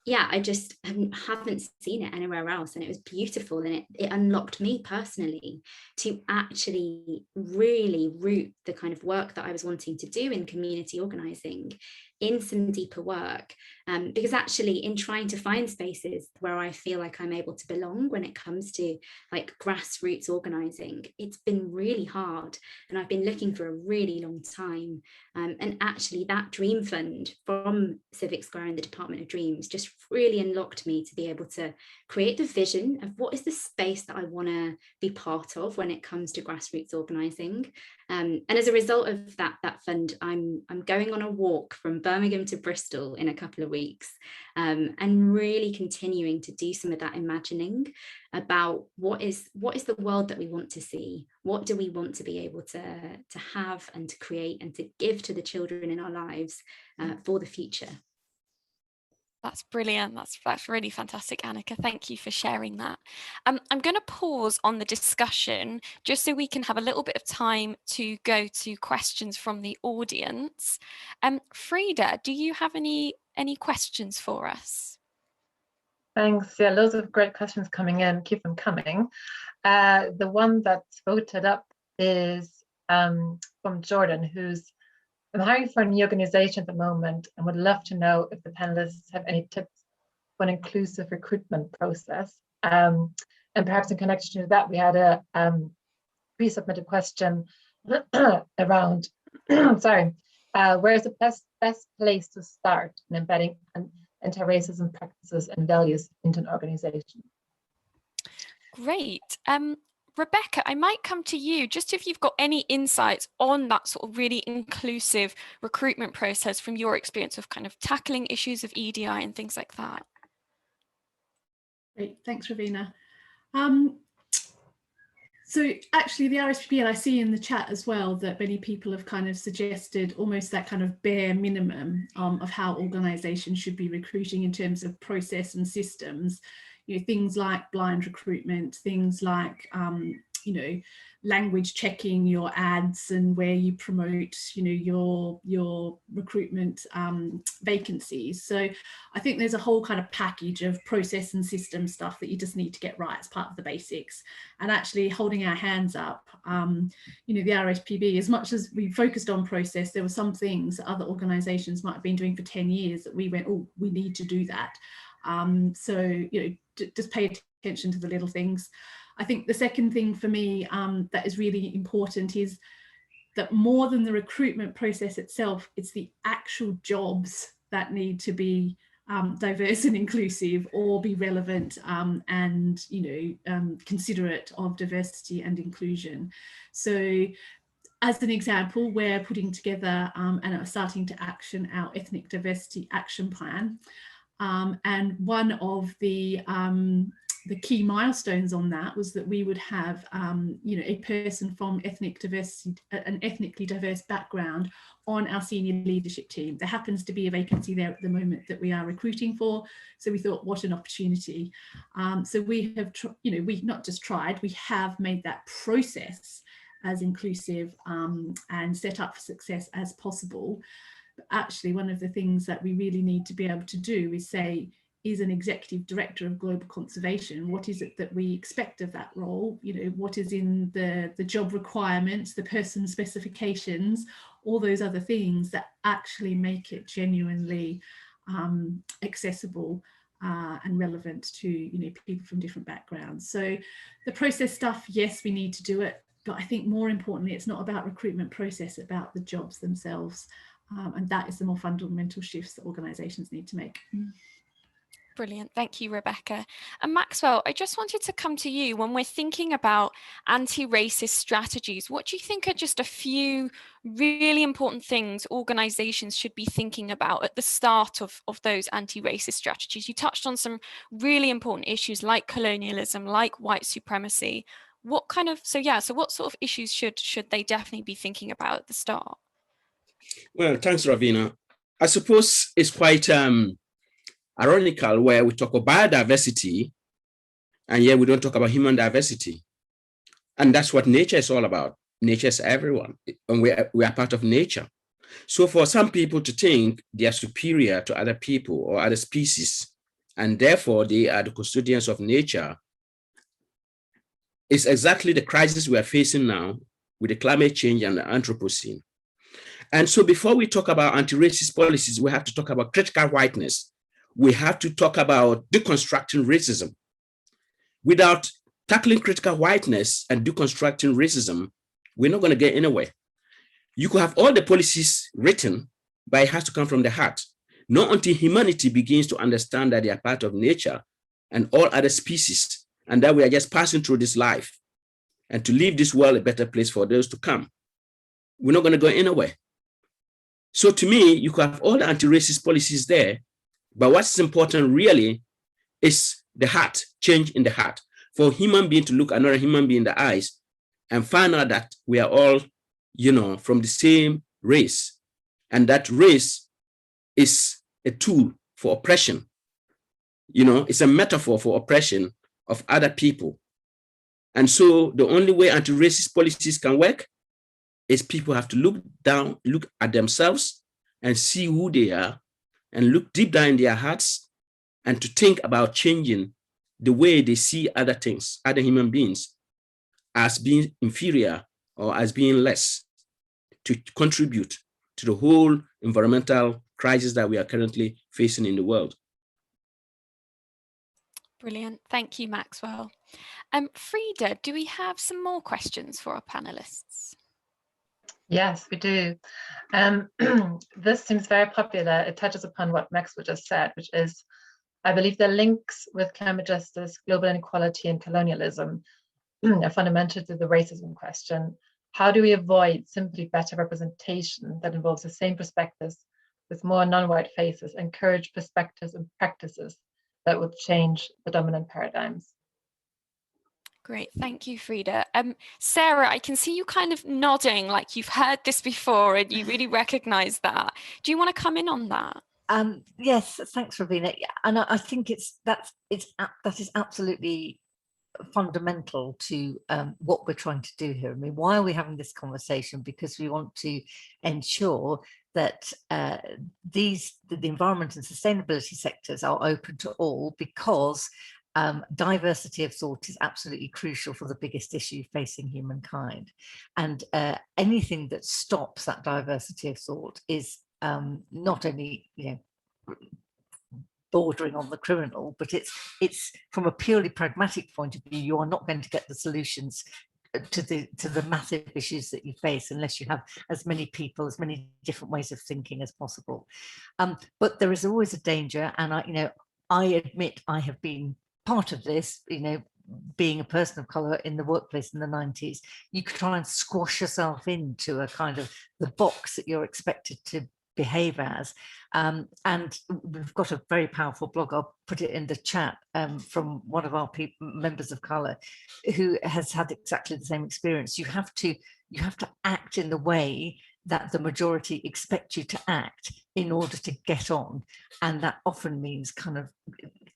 I just haven't seen it anywhere else. And it was beautiful. And it unlocked me personally to actually really root the kind of work that I was wanting to do in community organising in some deeper work, because actually in trying to find spaces where I feel like I'm able to belong when it comes to like grassroots organising, it's been really hard, and I've been looking for a really long time, and actually that Dream Fund from Civic Square and the Department of Dreams just really unlocked me to be able to create the vision of what is the space that I want to be part of when it comes to grassroots organising. And as a result of that fund, I'm going on a walk from Birmingham to Bristol in a couple of weeks, and really continuing to do some of that imagining about what is the world that we want to see, what do we want to be able to have and to create and to give to the children in our lives for the future. That's brilliant. That's really fantastic, Anneka. Thank you for sharing that. I'm going to pause on the discussion just so we can have a little bit of time to go to questions from the audience. Frida, do you have any questions for us? Thanks. Yeah, loads of great questions coming in. Keep them coming. The one that's voted up is from Jordan, who's I'm hiring for a new organization at the moment and would love to know if the panelists have any tips for an inclusive recruitment process. And perhaps in connection to that, we had a pre-submitted question around, sorry, where is the best place to start in embedding anti-racism practices and values into an organization? Great. Rebecca, I might come to you just if you've got any insights on that sort of really inclusive recruitment process from your experience of kind of tackling issues of EDI and things like that. Great, thanks, Ravina. So actually the RSPB, and I see in the chat as well that many people have kind of suggested almost that kind of bare minimum of how organisations should be recruiting in terms of process and systems. You know, things like blind recruitment, things like, you know, language checking your ads and where you promote, you know, your recruitment vacancies. So I think there's a whole kind of package of process and system stuff that you just need to get right as part of the basics. And actually holding our hands up, you know, the RSPB, as much as we focused on process, there were some things that other organisations might have been doing for 10 years that we went, oh, we need to do that. So, you know, just pay attention to the little things. I think the second thing for me that is really important is that more than the recruitment process itself, it's the actual jobs that need to be diverse and inclusive or be relevant and, you know, considerate of diversity and inclusion. So as an example, we're putting together and are starting to action our ethnic diversity action plan. And one of the key milestones on that was that we would have, you know, a person from ethnic diversity, an ethnically diverse background on our senior leadership team. There happens to be a vacancy there at the moment that we are recruiting for. So we thought, what an opportunity. So we have, you know, we not just tried, we have made that process as inclusive and set up for success as possible. But actually, one of the things that we really need to be able to do is say, is an executive director of global conservation, what is it that we expect of that role? You know, what is in the job requirements, the person specifications, all those other things that actually make it genuinely accessible and relevant to, you know, people from different backgrounds. So the process stuff, yes, we need to do it, but I think more importantly, it's not about recruitment process, it's about the jobs themselves. And that is the more fundamental shifts that organisations need to make. Brilliant. Thank you, Rebecca. And Maxwell, I just wanted to come to you when we're thinking about anti-racist strategies. What do you think are just a few really important things organisations should be thinking about at the start of those anti-racist strategies? You touched on some really important issues like colonialism, like white supremacy. What kind of, so what sort of issues should they definitely be thinking about at the start? Well, thanks, Ravina. I suppose it's quite ironical where we talk about biodiversity and yet we don't talk about human diversity. And that's what nature is all about. Nature is everyone, and we are part of nature. So for some people to think they are superior to other people or other species, and therefore they are the custodians of nature, is exactly the crisis we are facing now with the climate change and the Anthropocene. And so before we talk about anti-racist policies, we have to talk about critical whiteness. We have to talk about deconstructing racism. Without tackling critical whiteness and deconstructing racism, we're not going to get anywhere. You could have all the policies written, but it has to come from the heart. Not until humanity begins to understand that they are part of nature and all other species, and that we are just passing through this life, and to leave this world a better place for those to come. We're not going to go anywhere. So to me, you could have all the anti-racist policies there, but what's important really is the heart, change in the heart. For a human being to look another human being in the eyes and find out that we are all, from the same race, and that race is a tool for oppression. It's a metaphor for oppression of other people. And so the only way anti-racist policies can work is people have to look at themselves and see who they are and look deep down in their hearts and to think about changing the way they see other things, other human beings, as being inferior or as being less, to contribute to the whole environmental crisis that we are currently facing in the world. Brilliant. Thank you, Maxwell. Frida, do we have some more questions for our panelists? Yes, we do. This seems very popular. It touches upon what Maxwell just said, which is, I believe the links with climate justice, global inequality, and colonialism are fundamental to the racism question. How do we avoid simply better representation that involves the same perspectives with more non-white faces, encourage perspectives and practices that would change the dominant paradigms? Great, thank you, Frida. Sarah, I can see you kind of nodding like you've heard this before and you really recognize that. Do you want to come in on that? Yes, thanks, Ravina. And I think that is absolutely fundamental to what we're trying to do here. I mean, why are we having this conversation? Because we want to ensure that the environment and sustainability sectors are open to all, because diversity of thought is absolutely crucial for the biggest issue facing humankind. And anything that stops that diversity of thought is not only, bordering on the criminal, but it's from a purely pragmatic point of view, you are not going to get the solutions to the massive issues that you face unless you have as many people, as many different ways of thinking as possible. But there is always a danger, and I admit I have been part of this, being a person of colour in the workplace in the 90s. You could try and squash yourself into a kind of the box that you're expected to behave as. And we've got a very powerful blog, I'll put it in the chat, from one of our members of colour who has had exactly the same experience. You have to act in the way that the majority expect you to act in order to get on, and that often means kind of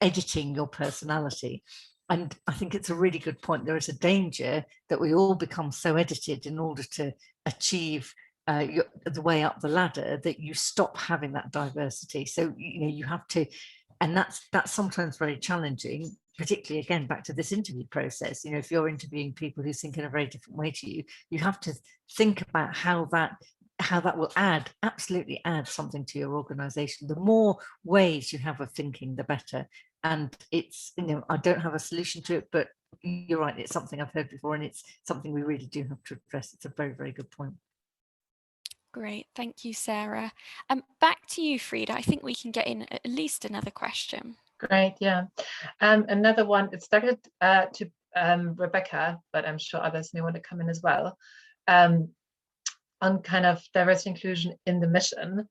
editing your personality. And I think it's a really good point. There is a danger that we all become so edited in order to achieve the way up the ladder that you stop having that diversity. So you have to, and that's sometimes very challenging, particularly again back to this interview process. If you're interviewing people who think in a very different way to you, you have to think about how that will absolutely add something to your organization. The more ways you have of thinking, the better. And it's, I don't have a solution to it, but you're right, it's something I've heard before, and it's something we really do have to address. It's a very, very good point. Great, thank you, Sarah. Back to you, Frida. I think we can get in at least another question. Great, yeah. Another one, it started to Rebecca, but I'm sure others may want to come in as well, on kind of diversity inclusion in the mission.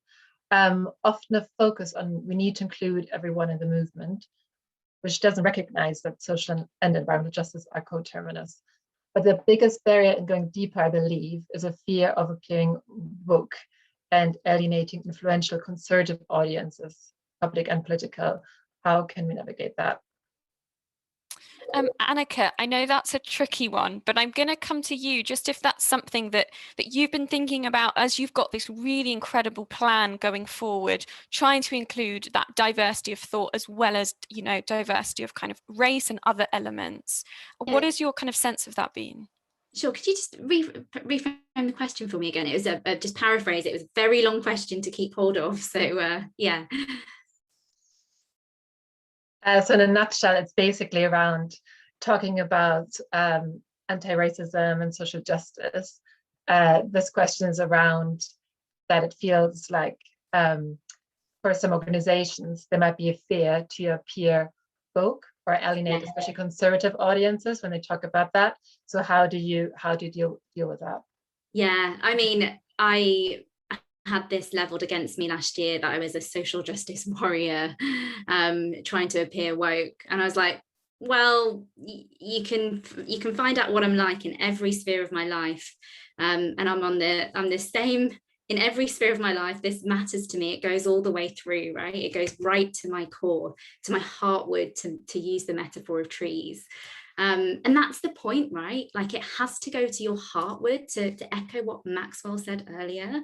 Often a focus on we need to include everyone in the movement, which doesn't recognize that social and environmental justice are coterminous. But the biggest barrier in going deeper, I believe, is a fear of appearing woke and alienating influential conservative audiences, public and political. How can we navigate that? Anneka, I know that's a tricky one, but I'm going to come to you just if that's something that you've been thinking about as you've got this really incredible plan going forward, trying to include that diversity of thought as well as, diversity of kind of race and other elements. Yeah. What is your kind of sense of that been? Sure. Could you just reframe the question for me again? It was just paraphrase. It was a very long question to keep hold of. So yeah. So in a nutshell, it's basically around talking about anti-racism and social justice. This question is around that it feels like for some organizations, there might be a fear to appear woke or alienate, especially conservative audiences when they talk about that. So how do you deal with that? Yeah, I mean, I had this leveled against me last year that I was a social justice warrior, trying to appear woke. And I was like, well, you can find out what I'm like in every sphere of my life. And I'm the same in every sphere of my life. This matters to me. It goes all the way through, right? It goes right to my core, to my heartwood, to use the metaphor of trees. And that's the point, right? Like, it has to go to your heartwood, to echo what Maxwell said earlier.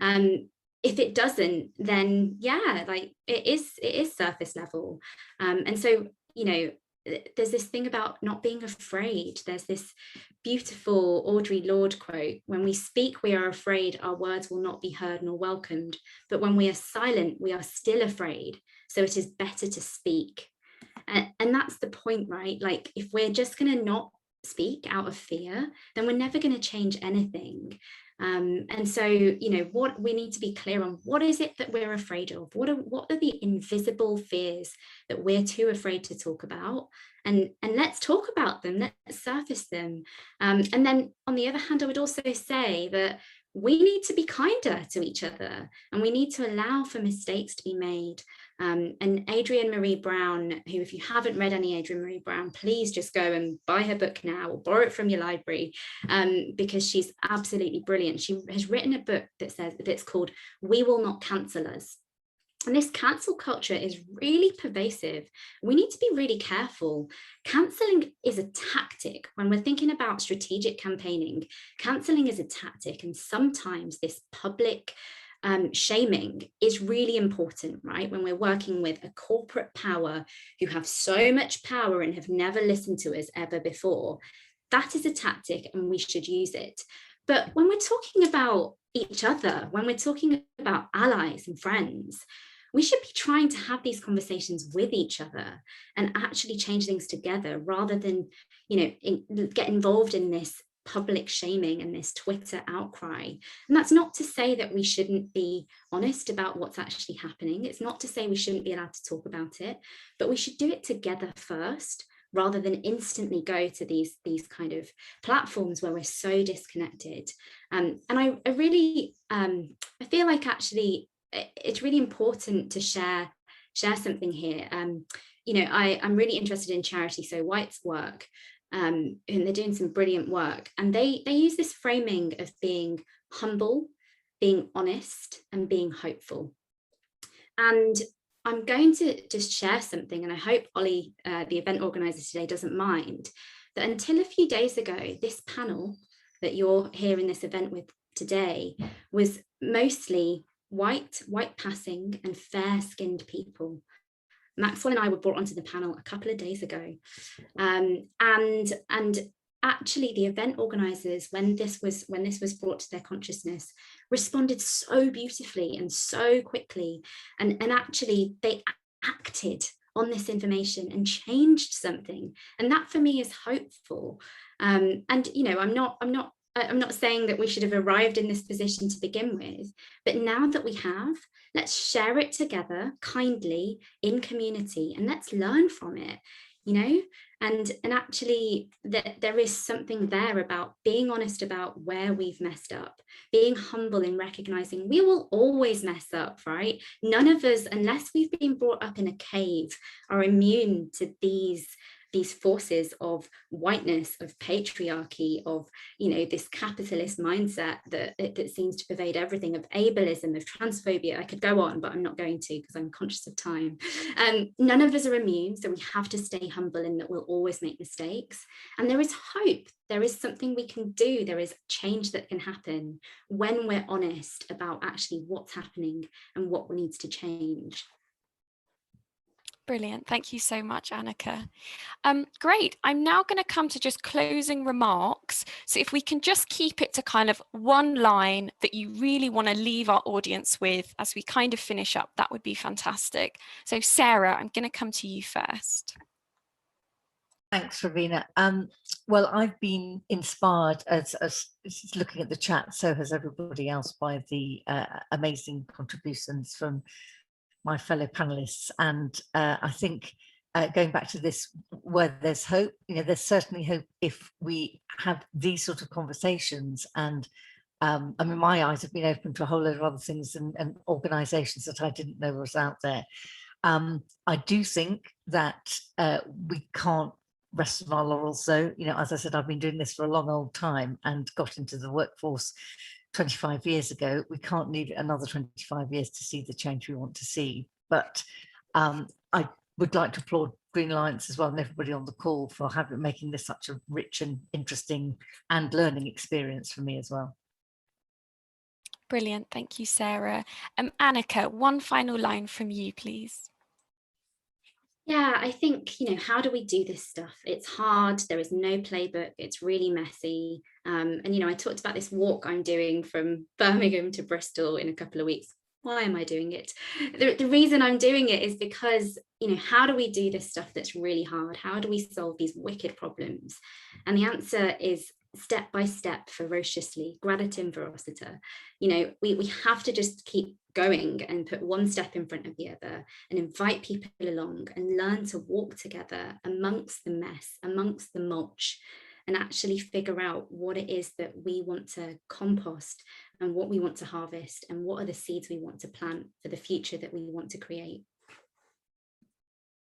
If it doesn't, then yeah, like it is surface level. And so, you know, there's this thing about not being afraid. There's this beautiful Audre Lorde quote: when we speak, we are afraid our words will not be heard nor welcomed, but when we are silent, we are still afraid. So it is better to speak. And that's the point, right? Like, if we're just going to not speak out of fear, then we're never going to change anything. And so, you know, what we need to be clear on, what is it that we're afraid of? What are the invisible fears that we're too afraid to talk about? And let's talk about them, let's surface them. And then on the other hand, I would also say that we need to be kinder to each other, and we need to allow for mistakes to be made. And Adrienne Marie Brown, who, if you haven't read any Adrienne Marie Brown, please just go and buy her book now or borrow it from your library, because she's absolutely brilliant. She has written a book that's called We Will Not Cancel Us. And this cancel culture is really pervasive. We need to be really careful. Cancelling is a tactic. When we're thinking about strategic campaigning, cancelling is a tactic. And sometimes this public shaming is really important, right? When we're working with a corporate power who have so much power and have never listened to us ever before, that is a tactic and we should use it. But when we're talking about each other, when we're talking about allies and friends, we should be trying to have these conversations with each other and actually change things together, rather than, you know, get involved in this public shaming and this Twitter outcry. And that's not to say that we shouldn't be honest about what's actually happening. It's not to say we shouldn't be allowed to talk about it, but we should do it together first, rather than instantly go to these kind of platforms where we're so disconnected. And I really, I feel like actually it's really important to share something here. You know, I'm really interested in charity, so White's work, and they're doing some brilliant work, and they use this framing of being humble, being honest, and being hopeful. And I'm going to just share something, and I hope Ollie, the event organizer today, doesn't mind, that until a few days ago, this panel that you're here in this event with today was mostly white passing and fair-skinned people. Maxwell and I were brought onto the panel a couple of days ago. And actually the event organizers, when this was brought to their consciousness, responded so beautifully and so quickly. And actually they acted on this information and changed something. And that for me is hopeful. And, you know, I'm not saying that we should have arrived in this position to begin with, but now that we have, let's share it together kindly in community, and let's learn from it, you know, and actually that there is something there about being honest about where we've messed up, being humble in recognizing we will always mess up, right? None of us, unless we've been brought up in a cave, are immune to these forces of whiteness, of patriarchy, of, you know, this capitalist mindset that seems to pervade everything, of ableism, of transphobia. I could go on, but I'm not going to because I'm conscious of time. None of us are immune, so we have to stay humble in that we'll always make mistakes. And there is hope. There is something we can do. There is change that can happen when we're honest about actually what's happening and what needs to change. Brilliant. Thank you so much, Anneka. Great. I'm now going to come to just closing remarks. So if we can just keep it to kind of one line that you really want to leave our audience with as we kind of finish up, that would be fantastic. So Sarah, I'm going to come to you first. Thanks, Ravina. Well, I've been inspired, as looking at the chat, so has everybody else, by the amazing contributions from my fellow panelists. And I think going back to this, where there's hope, you know, there's certainly hope if we have these sort of conversations and I mean, my eyes have been open to a whole load of other things and organisations that I didn't know was out there. I do think that we can't rest on our laurels. So, you know, as I said, I've been doing this for a long old time and got into the workforce 25 years ago. We can't need another 25 years to see the change we want to see. But I would like to applaud Green Alliance as well, and everybody on the call, for making this such a rich and interesting and learning experience for me as well. Brilliant, thank you, Sarah. Anneka, one final line from you, please. Yeah, I think, you know, how do we do this stuff? It's hard. There is no playbook. It's really messy. And, you know, I talked about this walk I'm doing from Birmingham to Bristol in a couple of weeks. Why am I doing it? The reason I'm doing it is because, you know, how do we do this stuff that's really hard? How do we solve these wicked problems? And the answer is step by step, ferociously, gradatim verociter. You know, we have to just keep going and put one step in front of the other and invite people along and learn to walk together amongst the mess, amongst the mulch, and actually figure out what it is that we want to compost and what we want to harvest and what are the seeds we want to plant for the future that we want to create.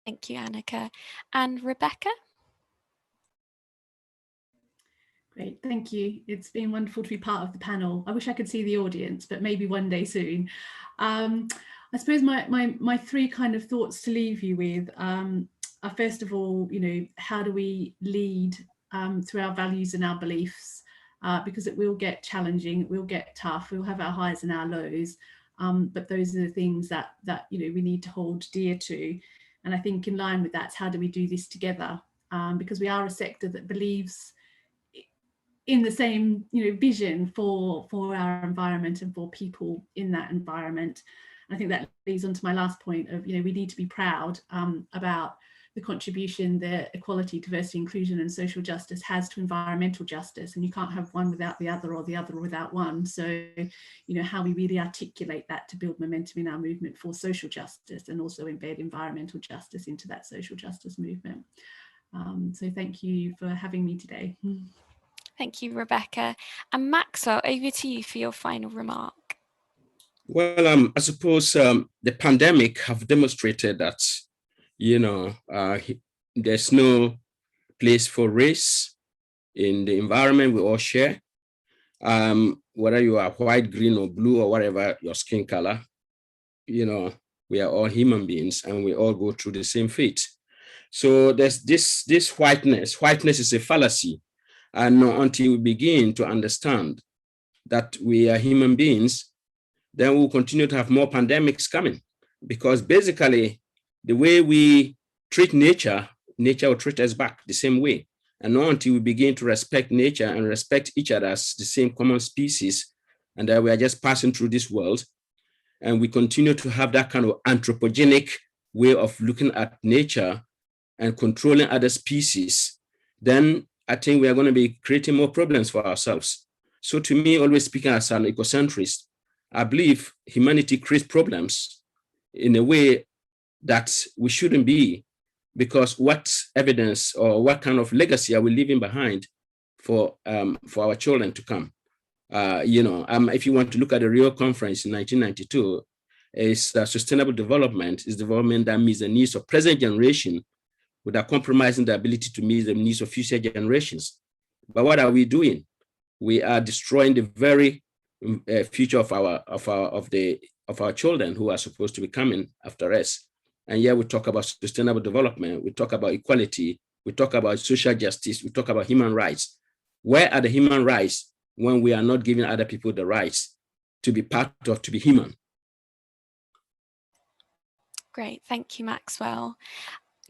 Thank you, Anneka. And Rebecca? Great, thank you. It's been wonderful to be part of the panel. I wish I could see the audience, but maybe one day soon. I suppose my three kind of thoughts to leave you with are, first of all, you know, how do we lead through our values and our beliefs? Because it will get challenging, it will get tough, we'll have our highs and our lows, but those are the things that you know, we need to hold dear to. And I think in line with that, how do we do this together? Because we are a sector that believes in the same, you know, vision for our environment and for people in that environment. And I think that leads on to my last point of, you know, we need to be proud about the contribution that equality, diversity, inclusion and social justice has to environmental justice. And you can't have one without the other, or the other without one. So, you know, how we really articulate that to build momentum in our movement for social justice and also embed environmental justice into that social justice movement. So thank you for having me today. Thank you, Rebecca. And Maxwell, over to you for your final remark. Well, I suppose the pandemic have demonstrated that, you know, there's no place for race in the environment we all share. Whether you are white, green, or blue, or whatever your skin color, you know, we are all human beings and we all go through the same fate. So there's this whiteness. Whiteness is a fallacy. And until we begin to understand that we are human beings, then we'll continue to have more pandemics coming. Because basically, the way we treat nature, nature will treat us back the same way. And not until we begin to respect nature and respect each other as the same common species, and that we are just passing through this world, and we continue to have that kind of anthropogenic way of looking at nature and controlling other species, then I think we are going to be creating more problems for ourselves. So to me, always speaking as an ecocentrist, I believe humanity creates problems in a way that we shouldn't be, because what evidence or what kind of legacy are we leaving behind for our children to come? You know, if you want to look at the Rio conference in 1992, is sustainable development is development that meets the needs of present generation without compromising the ability to meet the needs of future generations. But what are we doing? We are destroying the very future of our children who are supposed to be coming after us. And here we talk about sustainable development, we talk about equality, we talk about social justice, we talk about human rights. Where are the human rights when we are not giving other people the rights to be part of, to be human? Great, thank you, Maxwell.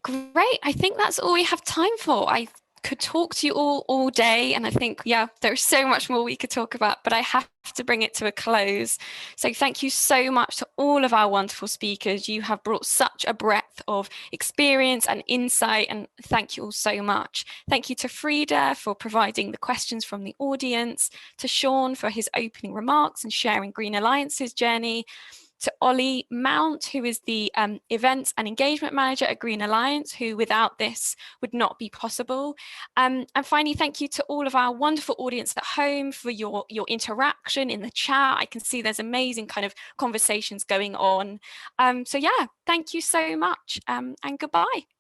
Great, I think that's all we have time for. I could talk to you all day, and I think, yeah, there's so much more we could talk about, but I have to bring it to a close. So thank you so much to all of our wonderful speakers. You have brought such a breadth of experience and insight, and thank you all so much. Thank you to Frida for providing the questions from the audience, to Shaun for his opening remarks and sharing Green Alliance's journey, to Ollie Mount, who is the Events and Engagement Manager at Green Alliance, who without this would not be possible. And finally, thank you to all of our wonderful audience at home for your interaction in the chat. I can see there's amazing kind of conversations going on. So yeah, thank you so much and goodbye.